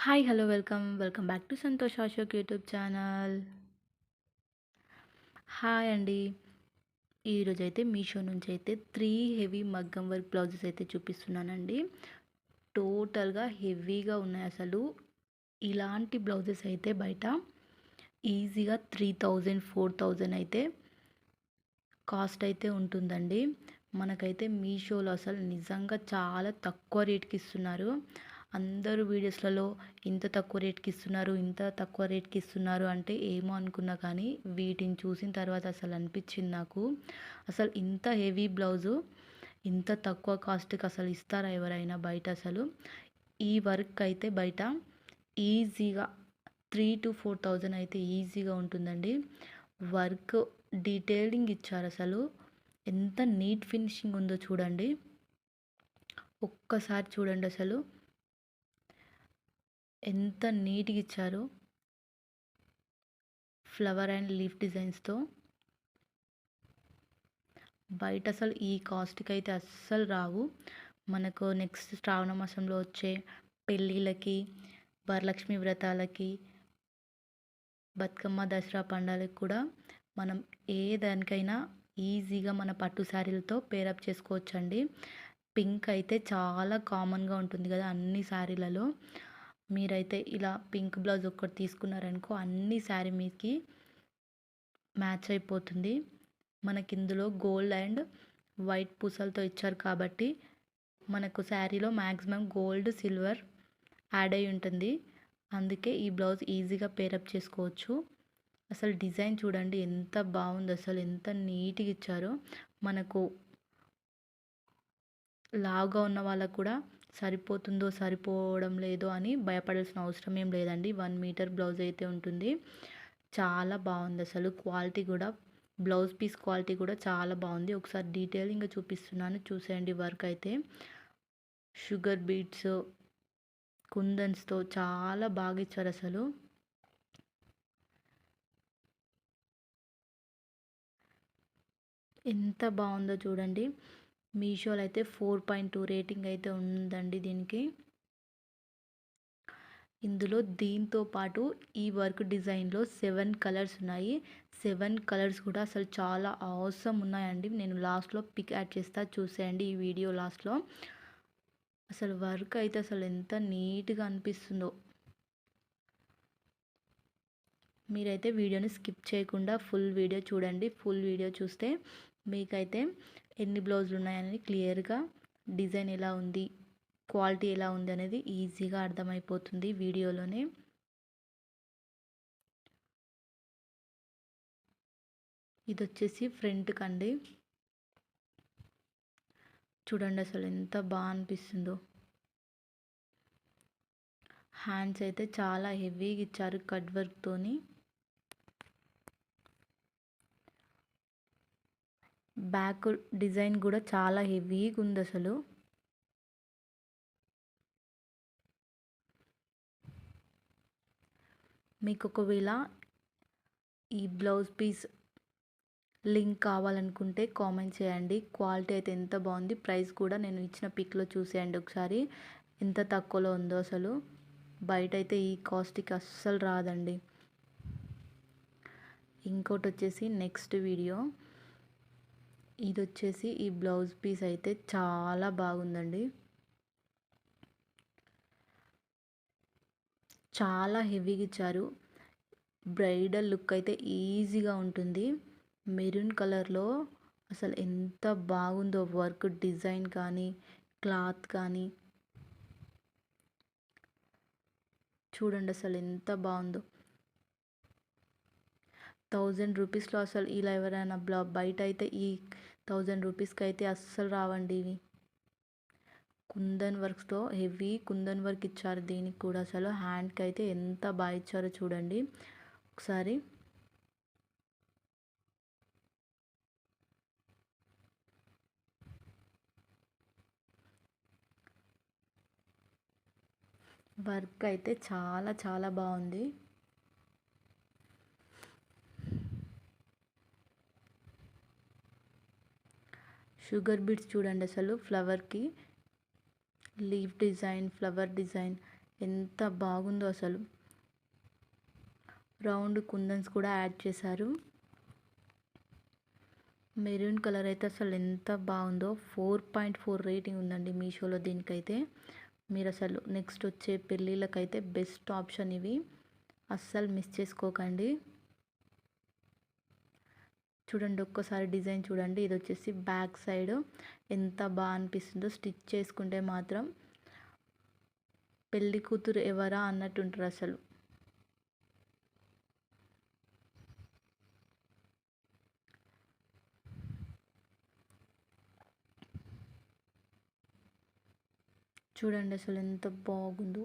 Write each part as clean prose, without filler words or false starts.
Hi hello welcome back to Santosh Ashok YouTube channel. Hi అండి. ఈరోజైతే మీషో నుంచి అయితే 3 హెవీ మగ్గం వర్క్ బ్లౌజెస్ అయితే చూపిస్తున్నానండి. టోటల్గా హెవీగా ఉన్నాయి అసలు. ఇలాంటి బ్లౌజెస్ అయితే బయట ఈజీగా 3000 4000 అయితే కాస్ట్ అయితే ఉంటుందండి. మనకైతే మీషోలో అసలు నిజంగా చాలా తక్కువ రేట్కి ఇస్తున్నారు. అందరూ వీడియోస్లలో ఇంత తక్కువ రేట్కి ఇస్తున్నారు, ఇంత తక్కువ రేట్కి ఇస్తున్నారు అంటే ఏమో అనుకున్నా, కానీ వీటిని చూసిన తర్వాత అసలు అనిపించింది నాకు, అసలు ఇంత హెవీ బ్లౌజు ఇంత తక్కువ కాస్ట్కి అసలు ఇస్తారా ఎవరైనా బయట? అసలు ఈ వర్క్ అయితే బయట ఈజీగా 3,000 to 4,000 అయితే ఈజీగా ఉంటుందండి. వర్క్ డీటెయిలింగ్ ఇచ్చారు. అసలు ఎంత నీట్ ఫినిషింగ్ ఉందో చూడండి. ఒక్కసారి చూడండి అసలు ఎంత నీట్గా ఇచ్చారో. ఫ్లవర్ అండ్ లీఫ్ డిజైన్స్తో బయట అసలు ఈ కాస్ట్కి అయితే అస్సలు రావు. మనకు నెక్స్ట్ శ్రావణ మాసంలో వచ్చే పెళ్ళిళ్ళకి, వరలక్ష్మి వ్రతాలకి, బతుకమ్మ, దసరా పండుగలకు కూడా మనం ఏ దానికైనా ఈజీగా మన పట్టు శారీలతో పేరప్ చేసుకోవచ్చండి. పింక్ అయితే చాలా కామన్గా ఉంటుంది కదా అన్ని శారీలలో. మీరైతే ఇలా పింక్ బ్లౌజ్ ఒక్కటి తీసుకున్నారనుకో అన్ని శారీ మీదకి మ్యాచ్ అయిపోతుంది. మనకి ఇందులో గోల్డ్ అండ్ వైట్ పూసలతో ఇచ్చారు కాబట్టి మనకు శారీలో మ్యాక్సిమం గోల్డ్, సిల్వర్ యాడ్ అయి ఉంటుంది. అందుకే ఈ బ్లౌజ్ ఈజీగా పేరప్ చేసుకోవచ్చు. అసలు డిజైన్ చూడండి ఎంత బాగుందో, అసలు ఎంత నీట్గా ఇచ్చారో. మనకు లావుగా ఉన్న వాళ్ళకు కూడా సరిపోతుందో సరిపోవడం లేదో అని భయపడాల్సిన అవసరం ఏం లేదండి. 1 మీటర్ బ్లౌజ్ అయితే ఉంటుంది. చాలా బాగుంది అసలు. క్వాలిటీ కూడా, బ్లౌజ్ పీస్ క్వాలిటీ కూడా చాలా బాగుంది. ఒకసారి డీటెయిలింగ్గా చూపిస్తున్నాను చూసేయండి. వర్క్ అయితే షుగర్ బీట్స్, కుందన్స్తో చాలా బాగా ఇచ్చారు అసలు. ఎంత బాగుందో చూడండి. మీషోలో అయితే 4.2 రేటింగ్ అయితే ఉందండి దీనికి. ఇందులో దీంతో పాటు ఈ వర్క్ డిజైన్లో 7 కలర్స్ ఉన్నాయి. 7 కలర్స్ కూడా అసలు చాలా అవసరం ఉన్నాయండి. నేను లాస్ట్లో పిక్ యాడ్ చేస్తా చూసేయండి ఈ వీడియో లాస్ట్లో. అసలు వర్క్ అయితే అసలు ఎంత నీట్గా అనిపిస్తుందో. మీరైతే వీడియోని స్కిప్ చేయకుండా ఫుల్ వీడియో చూడండి. ఫుల్ వీడియో చూస్తే మీకైతే ఎన్ని బ్లౌజులు ఉన్నాయని క్లియర్గా, డిజైన్ ఎలా ఉంది, క్వాలిటీ ఎలా ఉంది అనేది ఈజీగా అర్థమైపోతుంది వీడియోలోనే. ఇది వచ్చేసి ఫ్రంట్ కండి. చూడండి అసలు ఎంత బాగా అనిపిస్తుందో. హ్యాండ్స్ అయితే చాలా హెవీగా ఇచ్చారు కట్ వర్క్తోని. బ్యాక్ డిజైన్ కూడా చాలా హెవీగా ఉంది అసలు. మీకు ఒకవేళ ఈ బ్లౌజ్ పీస్ లింక్ కావాలనుకుంటే కామెంట్ చేయండి. క్వాలిటీ అయితే ఎంత బాగుంది. ప్రైస్ కూడా నేను ఇచ్చిన పిక్లో చూసేయండి ఒకసారి ఎంత తక్కువలో ఉందో. అసలు బయట అయితే ఈ కాస్ట్కి అస్సలు రాదండి. ఇంకోటి వచ్చేసి నెక్స్ట్ వీడియో. ఇది వచ్చేసి ఈ బ్లౌజ్ పీస్ అయితే చాలా బాగుందండి. చాలా హెవీగా ఇచ్చారు. బ్రైడల్ లుక్ అయితే ఈజీగా ఉంటుంది. మెరూన్ కలర్లో అసలు ఎంత బాగుందో వర్క్ డిజైన్ కానీ, క్లాత్ కానీ చూడండి అసలు ఎంత బాగుందో. 1000 రూపీస్లో అసలు ఇలా ఎవరైనా బయట అయితే ఈ 1000 రూపీస్కి అయితే అస్సలు రావండి ఇవి. కుందన్ వర్క్స్తో హెవీ కుందన్ వర్క్ ఇచ్చారు దీనికి కూడా. అసలు హ్యాండ్కి అయితే ఎంత బాగా ఇచ్చారో చూడండి ఒకసారి. వర్క్ అయితే చాలా చాలా బాగుంది. షుగర్ బీట్స్ చూడండి అసలు. ఫ్లవర్కి లీఫ్ డిజైన్, ఫ్లవర్ డిజైన్ ఎంత బాగుందో అసలు. రౌండ్ కుందన్స్ కూడా యాడ్ చేశారు. మెరూన్ కలర్ అయితే అసలు ఎంత బాగుందో. 4.4 రేటింగ్ ఉందండి మీషోలో దీనికైతే. మీరు అసలు నెక్స్ట్ వచ్చే పెళ్ళిళ్ళకైతే బెస్ట్ ఆప్షన్ ఇవి, అస్సలు మిస్ చేసుకోకండి. చూడండి ఒక్కసారి డిజైన్ చూడండి. ఇది వచ్చేసి బ్యాక్ సైడ్ ఎంత బాగా అనిపిస్తుందో. స్టిచ్ చేసుకుంటే మాత్రం పెళ్ళి కూతురు ఎవరా అన్నట్టు ఉంటారు అసలు. చూడండి అసలు ఎంత బాగుందో.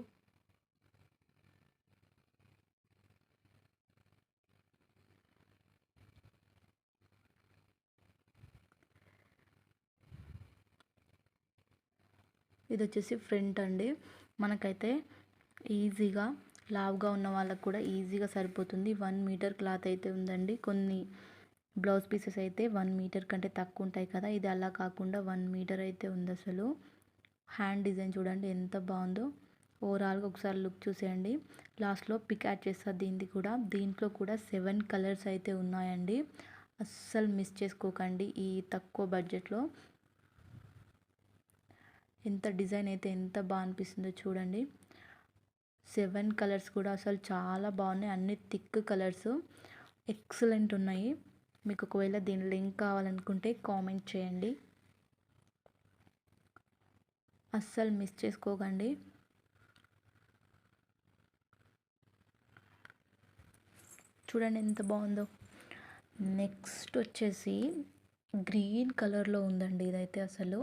ఇది వచ్చేసి ఫ్రంట్ అండి. మనకైతే ఈజీగా లావుగా ఉన్న వాళ్ళకు కూడా ఈజీగా సరిపోతుంది. 1 మీటర్ క్లాత్ అయితే ఉందండి. కొన్ని బ్లౌజ్ పీసెస్ అయితే 1 మీటర్ కంటే తక్కువ ఉంటాయి కదా, ఇది అలా కాకుండా 1 మీటర్ అయితే ఉంది అసలు. హ్యాండ్ డిజైన్ చూడండి ఎంత బాగుందో. ఓవరాల్గా ఒకసారి లుక్ చూసేయండి. లాస్ట్లో పిక్ యాడ్ చేస్తారు దీనికి కూడా. దీంట్లో కూడా 7 కలర్స్ అయితే ఉన్నాయండి. అస్సలు మిస్ చేసుకోకండి ఈ తక్కువ బడ్జెట్లో. ఎంత డిజైన్ అయితే ఎంత బాగా అనిపిస్తుందో చూడండి. 7 కలర్స్ కూడా అసలు చాలా బాగున్నాయి. అన్ని థిక్ కలర్స్ ఎక్సలెంట్ ఉన్నాయి. మీకు ఒకవేళ దీని లింక్ కావాలనుకుంటే కామెంట్ చేయండి. అస్సలు మిస్ చేసుకోకండి. చూడండి ఎంత బాగుందో. నెక్స్ట్ వచ్చేసి గ్రీన్ కలర్లో ఉందండి ఇదైతే అసలు.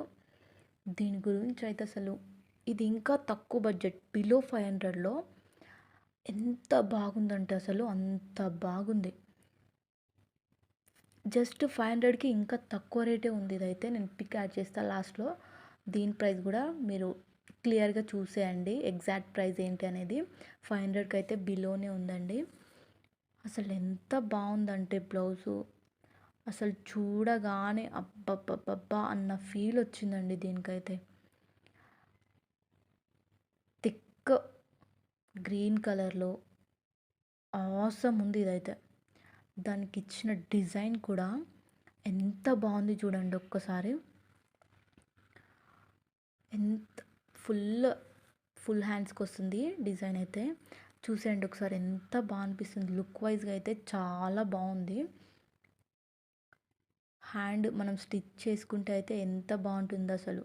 దీని గురించి అయితే అసలు ఇది ఇంకా తక్కువ బడ్జెట్, బిలో 500లో ఎంత బాగుందంటే అసలు అంత బాగుంది. జస్ట్ 500కి ఇంకా తక్కువ రేటే ఉంది ఇదైతే. నేను పిక్ యాడ్ చేస్తాను లాస్ట్లో. దీని ప్రైస్ కూడా మీరు క్లియర్గా చూసేయండి, ఎగ్జాక్ట్ ప్రైస్ ఏంటి అనేది. 500కి అయితే బిలోనే ఉందండి. అసలు ఎంత బాగుందంటే బ్లౌజు అసలు చూడగానే అబ్బబ్బబ్బబ్బా అన్న ఫీల్ వచ్చిందండి దీనికైతే. థిక్ గ్రీన్ కలర్లో ఆసమ్ ఉంది ఇదైతే. దానికి ఇచ్చిన డిజైన్ కూడా ఎంత బాగుంది చూడండి ఒక్కసారి. ఎంత ఫుల్ హ్యాండ్స్కి వస్తుంది డిజైన్ అయితే. చూసేయండి ఒకసారి ఎంత బాగా అనిపిస్తుంది. లుక్ వైజ్గా అయితే చాలా బాగుంది. హ్యాండ్ మనం స్టిచ్ చేసుకుంటే అయితే ఎంత బాగుంటుందో అసలు.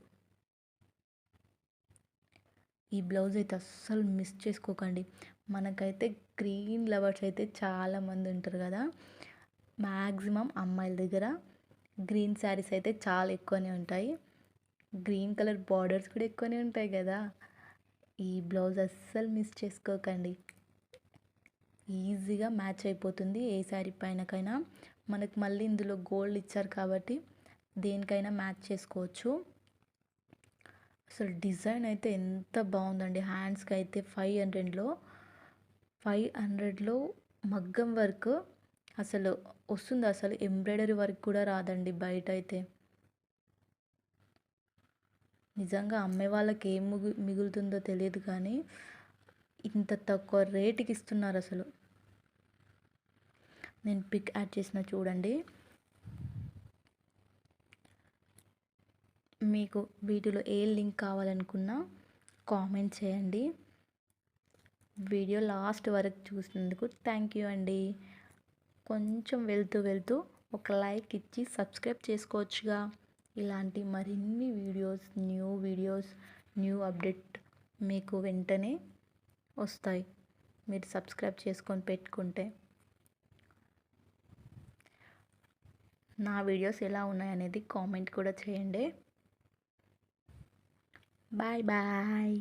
ఈ బ్లౌజ్ అయితే అస్సలు మిస్ చేసుకోకండి. మనకైతే గ్రీన్ లవర్స్ అయితే చాలామంది ఉంటారు కదా, మ్యాక్సిమం అమ్మాయిల దగ్గర గ్రీన్ శారీస్ అయితే చాలా ఎక్కువనే ఉంటాయి. గ్రీన్ కలర్ బార్డర్స్ కూడా ఎక్కువనే ఉంటాయి కదా. ఈ బ్లౌజ్ అస్సలు మిస్ చేసుకోకండి. ఈజీగా మ్యాచ్ అయిపోతుంది ఏ శారీ పైనకైనా. మనకు మళ్ళీ ఇందులో గోల్డ్ ఇచ్చారు కాబట్టి దేనికైనా మ్యాచ్ చేసుకోవచ్చు. అసలు డిజైన్ అయితే ఎంత బాగుందండి. హ్యాండ్స్కి అయితే 500లో మగ్గం వర్క్ అసలు వస్తుంది. అసలు ఎంబ్రాయిడరీ వర్క్ కూడా రాదండి బయట అయితే. నిజంగా అమ్మే వాళ్ళకి ఏం మిగులుతుందో తెలియదు కానీ ఇంత తక్కువ రేటుకి ఇస్తున్నారు అసలు. నేను పిక్ యాడ్ చేసిన చూడండి. మీకు వీటిలో ఏ లింక్ కావాలనుకున్నా కామెంట్ చేయండి. వీడియో లాస్ట్ వరకు చూసినందుకు థ్యాంక్ యూ అండి. కొంచెం వెళ్తూ ఒక లైక్ ఇచ్చి సబ్స్క్రైబ్ చేసుకోవచ్చుగా. ఇలాంటి మరిన్ని వీడియోస్ న్యూ అప్డేట్ మీకు వెంటనే వస్తాయి మీరు సబ్స్క్రైబ్ చేసుకొని పెట్టుకుంటే. నా వీడియోస్ ఎలా ఉన్నాయనేది కామెంట్ కూడా చేయండి. Bye bye.